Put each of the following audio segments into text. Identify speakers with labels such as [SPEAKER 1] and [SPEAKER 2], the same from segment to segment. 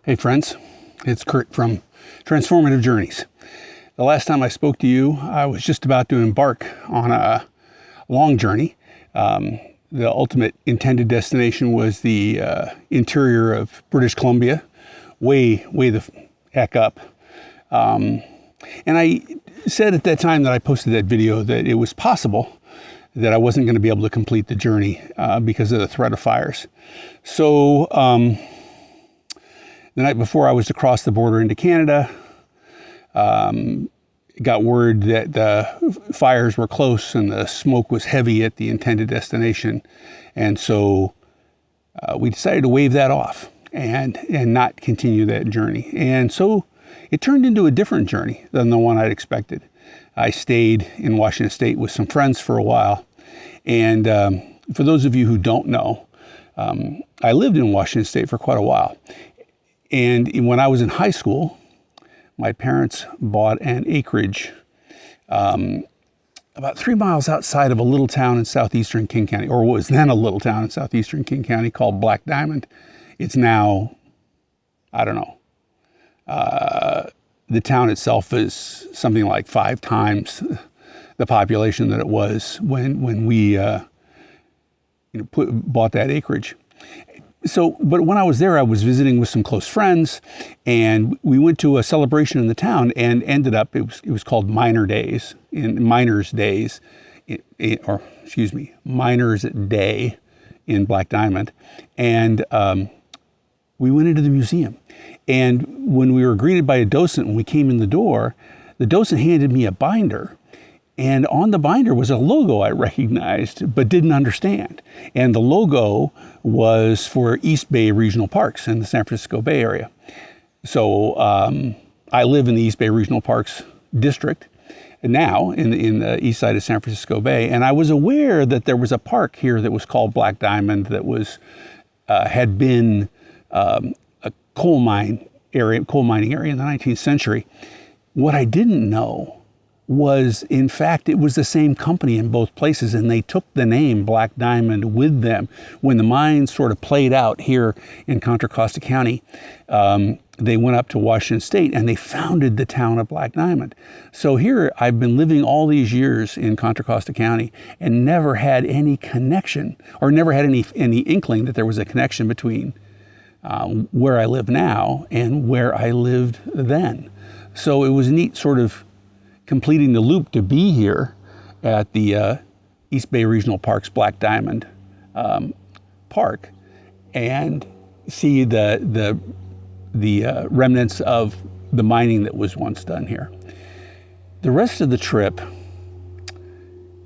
[SPEAKER 1] Hey friends, it's Kurt from Transformative Journeys. The last time I spoke to you, I was just about to embark on a long journey. The ultimate intended destination was the interior of British Columbia, way the heck up. And I said at that time that I posted that video that it was possible that I wasn't going to be able to complete the journey because of the threat of fires. So the night before I was to cross the border into Canada, got word that the fires were close and the smoke was heavy at the intended destination. And so we decided to wave that off and not continue that journey. And so it turned into a different journey than the one I'd expected. I stayed in Washington State with some friends for a while. And for those of you who don't know, I lived in Washington State for quite a while. And when I was in high school, my parents bought an acreage about 3 miles outside of a little town in southeastern King County, or what was then a little town in southeastern King County called Black Diamond. It's now, I don't know. The town itself is something like 5 times the population that it was when we bought that acreage. So, but when I was there, I was visiting with some close friends, and we went to a celebration in the town, and ended up it was called Miners Day, in Black Diamond, and we went into the museum. And when we were greeted by a docent when we came in the door, the docent handed me a binder. And on the binder was a logo I recognized but didn't understand. And the logo was for East Bay Regional Parks in the San Francisco Bay Area. So I live in the East Bay Regional Parks district now in the east side of San Francisco Bay. And I was aware that there was a park here that was called Black Diamond that was had been a coal mining area in the 19th century. What I didn't know was, in fact, it was the same company in both places, and they took the name Black Diamond with them. When the mine sort of played out here in Contra Costa County, they went up to Washington State and they founded the town of Black Diamond. So here I've been living all these years in Contra Costa County and never had any connection, or never had any inkling that there was a connection between where I live now and where I lived then. So it was neat sort of completing the loop to be here at the East Bay Regional Parks Black Diamond Park and see the remnants of the mining that was once done here. The rest of the trip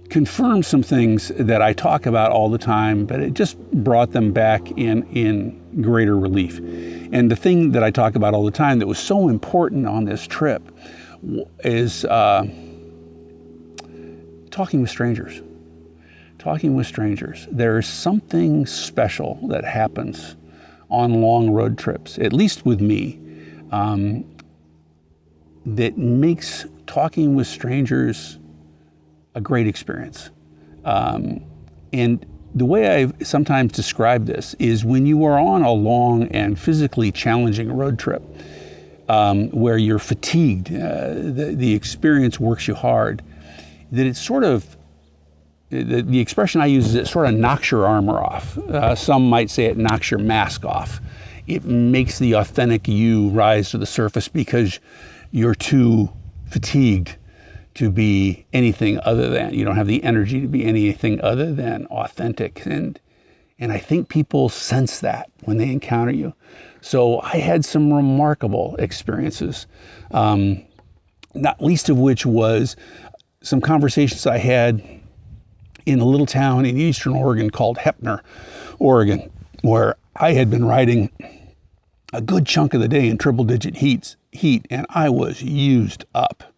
[SPEAKER 1] confirmed some things that I talk about all the time, but it just brought them back in greater relief. And the thing that I talk about all the time that was so important on this trip is talking with strangers. Talking with strangers. There's something special that happens on long road trips, at least with me, that makes talking with strangers a great experience. And the way I sometimes describe this is when you are on a long and physically challenging road trip, where you're fatigued, the experience works you hard, that it's sort of, the expression I use is it sort of knocks your armor off. Some might say it knocks your mask off. It makes the authentic you rise to the surface because you're too fatigued to be anything other than, you don't have the energy to be anything other than authentic. And I think people sense that when they encounter you. So I had some remarkable experiences, not least of which was some conversations I had in a little town in eastern Oregon called Heppner, Oregon, where I had been riding a good chunk of the day in triple-digit heat, and I was used up.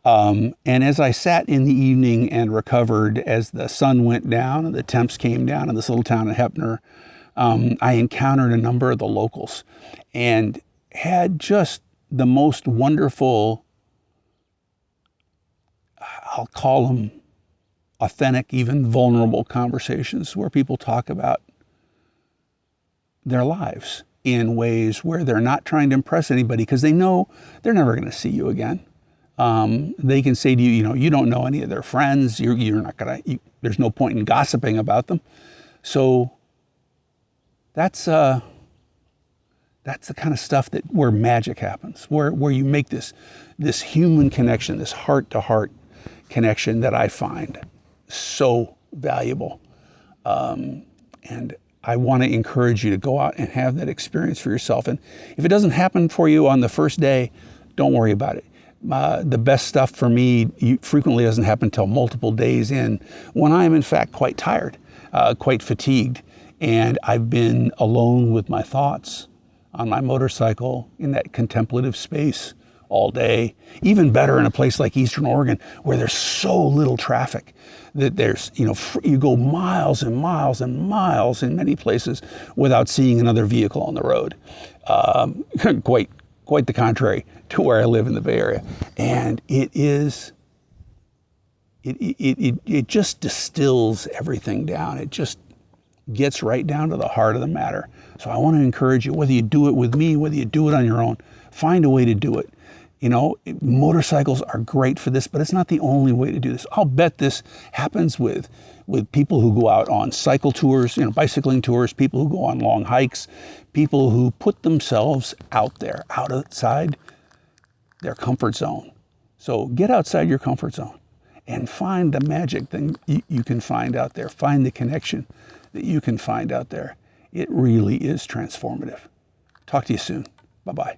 [SPEAKER 1] And as I sat in the evening and recovered, as the sun went down and the temps came down in this little town of Heppner, I encountered a number of the locals and had just the most wonderful, I'll call them authentic, even vulnerable conversations where people talk about their lives in ways where they're not trying to impress anybody because they know they're never going to see you again. They can say to you, you know, you don't know any of their friends. You're not going to, there's no point in gossiping about them. So that's the kind of stuff where magic happens, where you make this human connection, this heart-to-heart connection that I find so valuable. And I want to encourage you to go out and have that experience for yourself. And if it doesn't happen for you on the first day, don't worry about it. The best stuff for me frequently doesn't happen until multiple days in, when I am in fact quite tired, quite fatigued, and I've been alone with my thoughts on my motorcycle in that contemplative space all day. Even better in a place like Eastern Oregon, where there's so little traffic that there's, you know, you go miles and miles and miles in many places without seeing another vehicle on the road. Quite the contrary to where I live in the Bay Area. And it just distills everything down. It just gets right down to the heart of the matter. So I want to encourage you, whether you do it with me, whether you do it on your own, find a way to do it. You know, motorcycles are great for this, but it's not the only way to do this. I'll bet this happens with people who go out on cycle tours, you know, bicycling tours, people who go on long hikes, people who put themselves out there, outside their comfort zone. So get outside your comfort zone and find the magic thing you can find out there. Find the connection that you can find out there. It really is transformative. Talk to you soon. Bye-bye.